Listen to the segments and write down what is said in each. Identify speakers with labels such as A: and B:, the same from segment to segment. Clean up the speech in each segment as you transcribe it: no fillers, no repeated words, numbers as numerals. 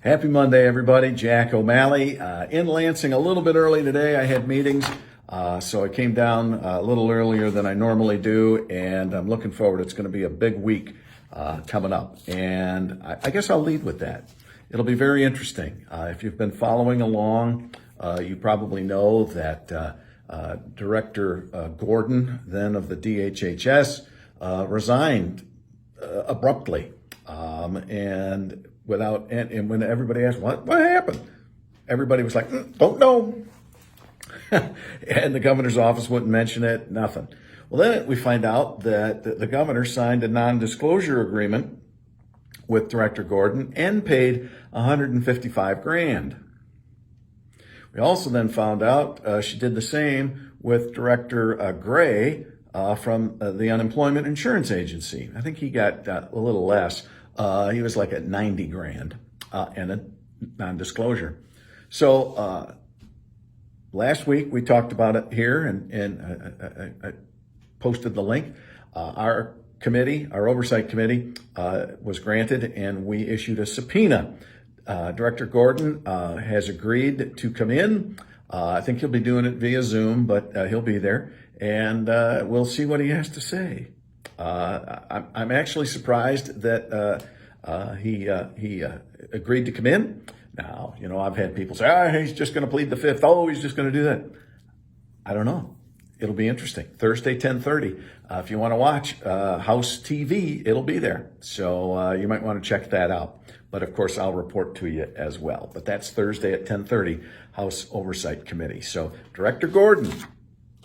A: Happy Monday, everybody. Jack O'Malley in Lansing a little bit early today. I had meetings, so I came down a little earlier than I normally do, and I'm looking forward. It's going to be a big week coming up, and I guess I'll lead with that. It'll be very interesting. If you've been following along, you probably know that Director Gordon, then of the DHHS, resigned abruptly, and when everybody asked what happened, everybody was like, don't know. And the governor's office wouldn't mention it, nothing. Well, then we find out that the governor signed a non-disclosure agreement with Director Gordon and paid $155,000. We also then found out she did the same with Director Gray from the Unemployment Insurance Agency. I think he got a little less. He was like at $90,000 and a non-disclosure. So last week we talked about it here, and I posted the link. Our oversight committee, was granted, and we issued a subpoena. Director Gordon has agreed to come in. I think he'll be doing it via Zoom, but he'll be there, and we'll see what he has to say. I'm actually surprised that he agreed to come in. Now, I've had people say, he's just going to plead the fifth. Oh, he's just going to do that. I don't know. It'll be interesting. Thursday, 10:30. If you want to watch House TV, it'll be there. So you might want to check that out. But of course, I'll report to you as well. But that's Thursday at 10:30, House Oversight Committee. So Director Gordon,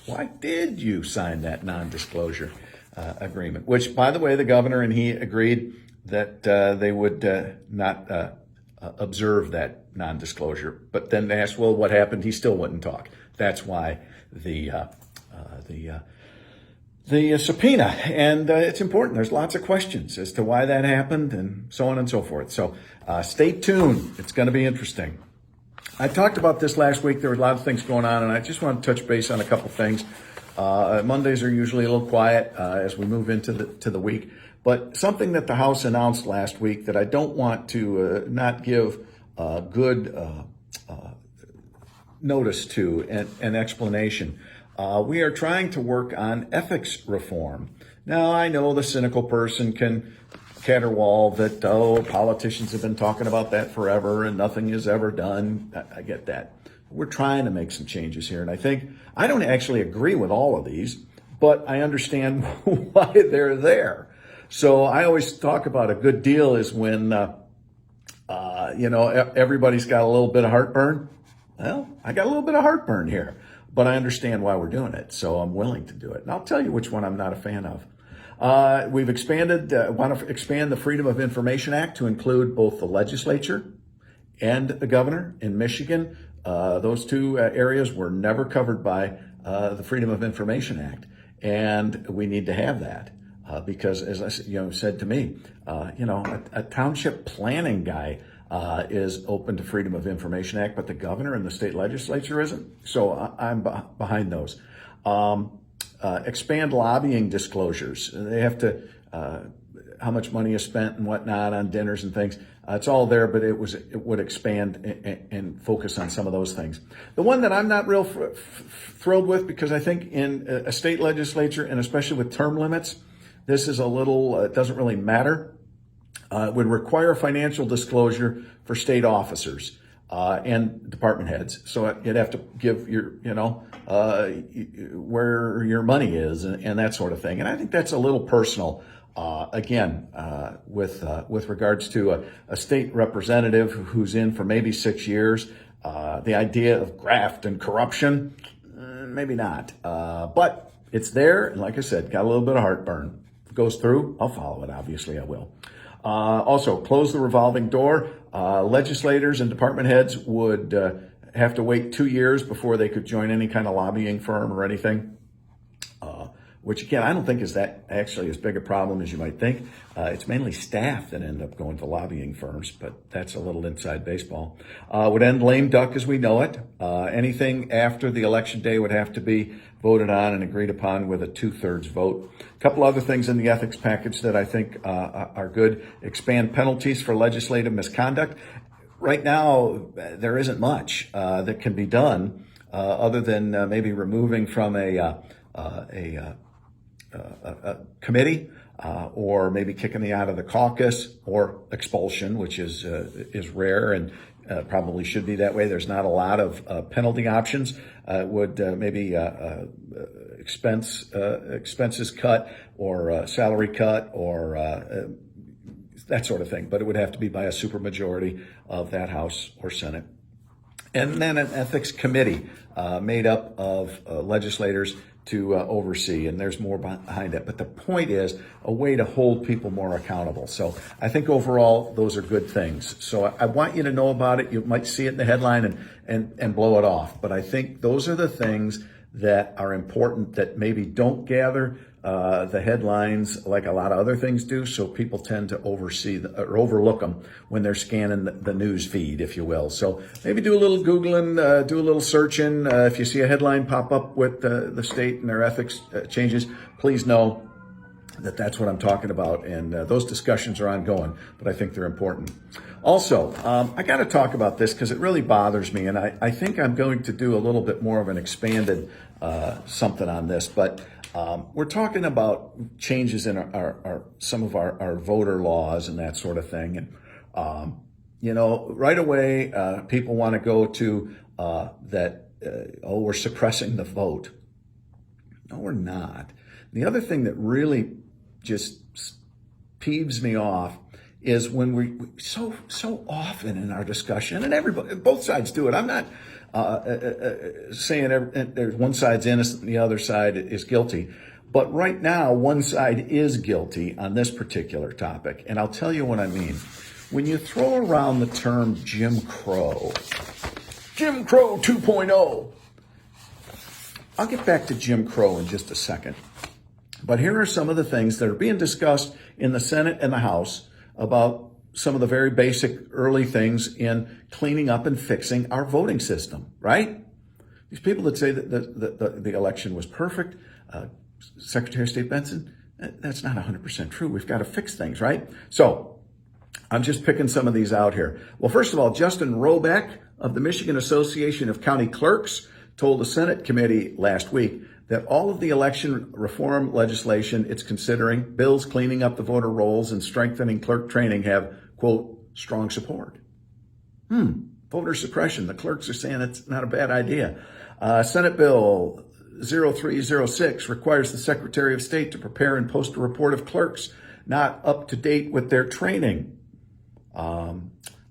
A: why did you sign that non-disclosure agreement? Which, by the way, the governor and he agreed that they would not observe that non-disclosure. But then they asked, well, what happened? He still wouldn't talk. That's why the subpoena. And it's important. There's lots of questions as to why that happened and so on and so forth. So stay tuned. It's going to be interesting. I talked about this last week. There were a lot of things going on, and I just want to touch base on a couple things. Mondays are usually a little quiet as we move into the week. But something that the House announced last week that I don't want to not give good notice to and explanation. We are trying to work on ethics reform. Now, I know the cynical person can caterwaul that, politicians have been talking about that forever and nothing is ever done. I get that. We're trying to make some changes here. And I don't actually agree with all of these, but I understand why they're there. So I always talk about a good deal is when, everybody's got a little bit of heartburn. Well, I got a little bit of heartburn here, but I understand why we're doing it. So I'm willing to do it. And I'll tell you which one I'm not a fan of. We've want to expand the Freedom of Information Act to include both the legislature and the governor in Michigan. Those two areas were never covered by the Freedom of Information Act. And we need to have that. Because as I said to me, a township planning guy is open to Freedom of Information Act, but the governor and the state legislature isn't. So I'm behind those. Expand lobbying disclosures. They have to, how much money is spent and whatnot on dinners and things. It's all there, but it would expand and focus on some of those things. The one that I'm not real thrilled with, because I think in a state legislature, and especially with term limits, this is a little, it doesn't really matter. It would require financial disclosure for state officers and department heads. So you'd have to give where your money is and that sort of thing. And I think that's a little personal. With regards to a state representative who's in for maybe 6 years, the idea of graft and corruption, maybe not. But it's there. And like I said, got a little bit of heartburn. Goes through, I'll follow it. Obviously, I will. Also, close the revolving door. Legislators and department heads would have to wait 2 years before they could join any kind of lobbying firm or anything. Which again, I don't think is that actually as big a problem as you might think. It's mainly staff that end up going to lobbying firms, but that's a little inside baseball. Would end lame duck as we know it. Anything after the election day would have to be voted on and agreed upon with a 2/3 vote. A couple other things in the ethics package that I think are good. Expand penalties for legislative misconduct. right now, there isn't much that can be done other than maybe removing from a committee, or maybe kicking me out of the caucus, or expulsion, which is rare and probably should be that way. There's not a lot of penalty options. Would maybe expenses cut, or salary cut, or that sort of thing. But it would have to be by a supermajority of that House or Senate. And then an ethics committee made up of legislators to oversee, and there's more behind it. But the point is a way to hold people more accountable. So I think overall, those are good things. So I want you to know about it. You might see it in the headline and blow it off. But I think those are the things that are important that maybe don't gather the headlines like a lot of other things do. So people tend to or overlook them when they're scanning the news feed, if you will. So maybe do a little Googling, do a little searching. If you see a headline pop up with the state and their ethics changes, please know that that's what I'm talking about. And those discussions are ongoing, but I think they're important. Also, I got to talk about this because it really bothers me. And I think I'm going to do a little bit more of an expanded something on this. But we're talking about changes in some of our voter laws and that sort of thing. And, right away, people want to go to we're suppressing the vote. No, we're not. The other thing that really just peeves me off is when we so often in our discussion, and everybody, both sides do it. I'm not saying there's one side's innocent and the other side is guilty. But right now, one side is guilty on this particular topic. And I'll tell you what I mean. When you throw around the term Jim Crow 2.0, I'll get back to Jim Crow in just a second. But here are some of the things that are being discussed in the Senate and the House about some of the very basic early things in cleaning up and fixing our voting system, right? These people that say that the election was perfect, Secretary of State Benson, that's not 100% true. We've got to fix things, right? So I'm just picking some of these out here. Well, first of all, Justin Robeck of the Michigan Association of County Clerks told the Senate committee last week that all of the election reform legislation it's considering, bills cleaning up the voter rolls and strengthening clerk training, have, quote, strong support. Voter suppression. The clerks are saying it's not a bad idea. Senate Bill 0306 requires the Secretary of State to prepare and post a report of clerks not up to date with their training.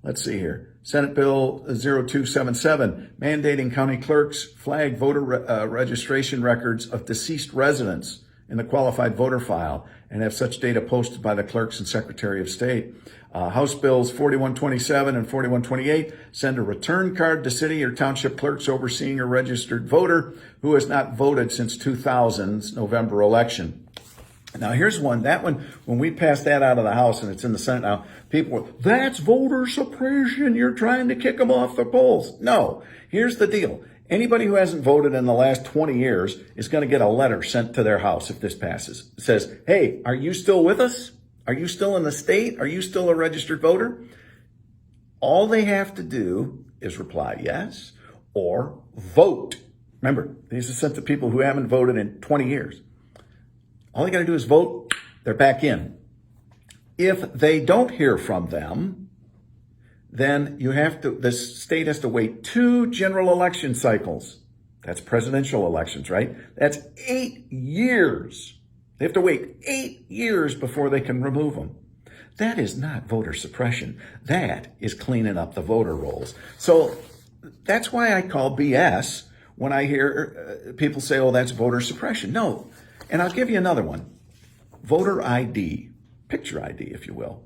A: Let's see here. Senate Bill 0277, mandating county clerks flag voter registration records of deceased residents in the qualified voter file and have such data posted by the clerks and Secretary of State. House Bills 4127 and 4128 send a return card to city or township clerks overseeing a registered voter who has not voted since 2000's November election. Now, here's one. That one, when we passed that out of the House and it's in the Senate now, people were, that's voter suppression. You're trying to kick them off the polls. No, here's the deal. Anybody who hasn't voted in the last 20 years is going to get a letter sent to their house if this passes. It says, hey, are you still with us? Are you still in the state? Are you still a registered voter? All they have to do is reply yes or vote. Remember, these are sent to people who haven't voted in 20 years. All they got to do is vote. They're back in. If they don't hear from them, then the state has to wait 2 general election cycles. That's presidential elections, right? That's 8 years. They have to wait 8 years before they can remove them. That is not voter suppression. That is cleaning up the voter rolls. So that's why I call BS when I hear people say, oh, that's voter suppression. No. And I'll give you another one. Voter ID, picture ID, if you will.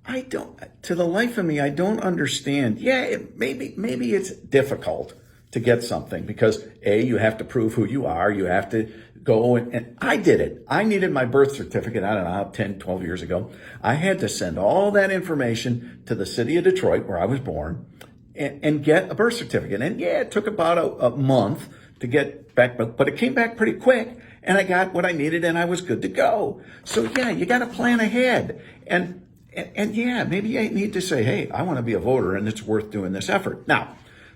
A: To the life of me, I don't understand. Yeah, maybe it's difficult to get something because A, you have to prove who you are. You have to go and I did it. I needed my birth certificate, I don't know, 10, 12 years ago. I had to send all that information to the city of Detroit, where I was born, and get a birth certificate. And yeah, it took about a month to get back, but it came back pretty quick. And I got what I needed and I was good to go. So yeah, you got to plan ahead. And And yeah, maybe you need to say, hey, I want to be a voter and it's worth doing this effort. Now,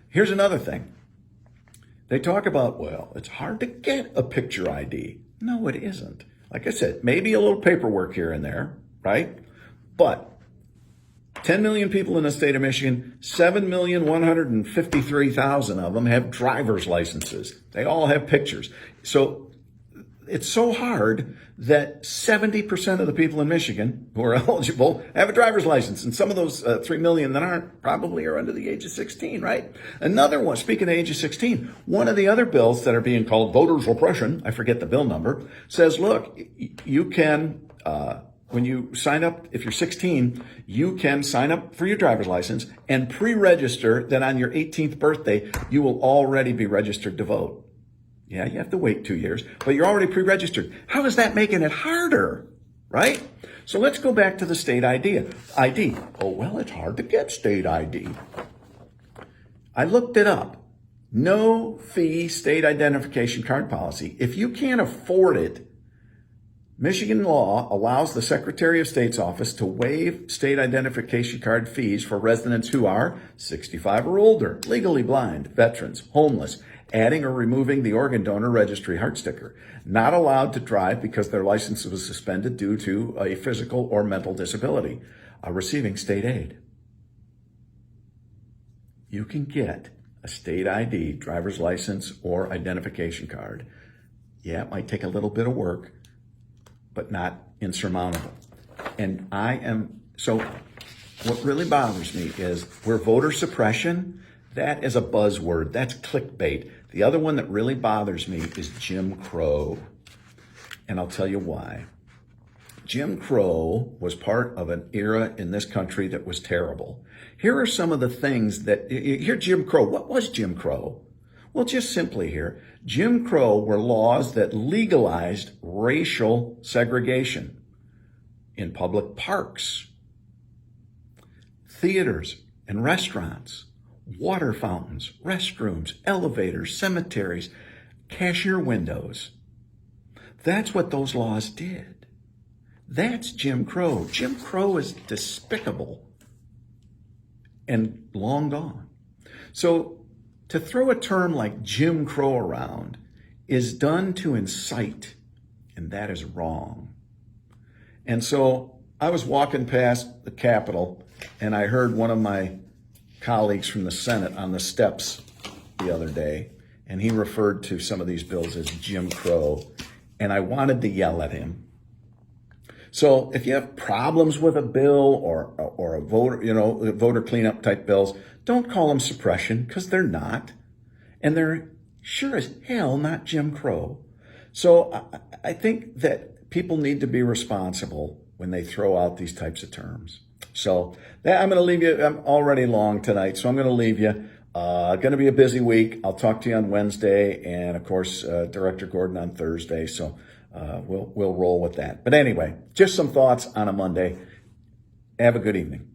A: here's another thing. They talk about, well, it's hard to get a picture ID. No, it isn't. Like I said, maybe a little paperwork here and there, right? But 10 million people in the state of Michigan, 7,153,000 of them have driver's licenses. They all have pictures. So it's so hard that 70% of the people in Michigan who are eligible have a driver's license. And some of those 3 million that aren't probably are under the age of 16, right? Another one, speaking of age of 16, one of the other bills that are being called voter suppression, I forget the bill number, says, look, you can, when you sign up, if you're 16, you can sign up for your driver's license and pre-register that on your 18th birthday, you will already be registered to vote. Yeah, you have to wait 2 years, but you're already pre-registered. How is that making it harder, right? So let's go back to the state ID. Oh, well, it's hard to get state ID. I looked it up. No fee state identification card policy. If you can't afford it, Michigan law allows the Secretary of State's office to waive state identification card fees for residents who are 65 or older, legally blind, veterans, homeless, adding or removing the organ donor registry heart sticker, not allowed to drive because their license was suspended due to a physical or mental disability, receiving state aid. You can get a state ID, driver's license, or identification card. Yeah, it might take a little bit of work, but not insurmountable. And so what really bothers me is where voter suppression, that is a buzzword, that's clickbait. The other one that really bothers me is Jim Crow. And I'll tell you why. Jim Crow was part of an era in this country that was terrible. Here are some of the things that, here Jim Crow, what was Jim Crow? Well, just simply here, Jim Crow were laws that legalized racial segregation in public parks, theaters and restaurants, water fountains, restrooms, elevators, cemeteries, cashier windows. That's what those laws did. That's Jim Crow. Jim Crow is despicable and long gone. So to throw a term like Jim Crow around is done to incite, and that is wrong. And so I was walking past the Capitol, and I heard one of my colleagues from the Senate on the steps the other day, and he referred to some of these bills as Jim Crow, and I wanted to yell at him. So if you have problems with a bill or a voter, voter cleanup type bills, don't call them suppression, because they're not. And they're sure as hell not Jim Crow. So I think that people need to be responsible when they throw out these types of terms. So I'm going to leave you. I'm already long tonight, so I'm going to leave you. Going to be a busy week. I'll talk to you on Wednesday, and of course, Director Gordon on Thursday. So we'll roll with that. But anyway, just some thoughts on a Monday. Have a good evening.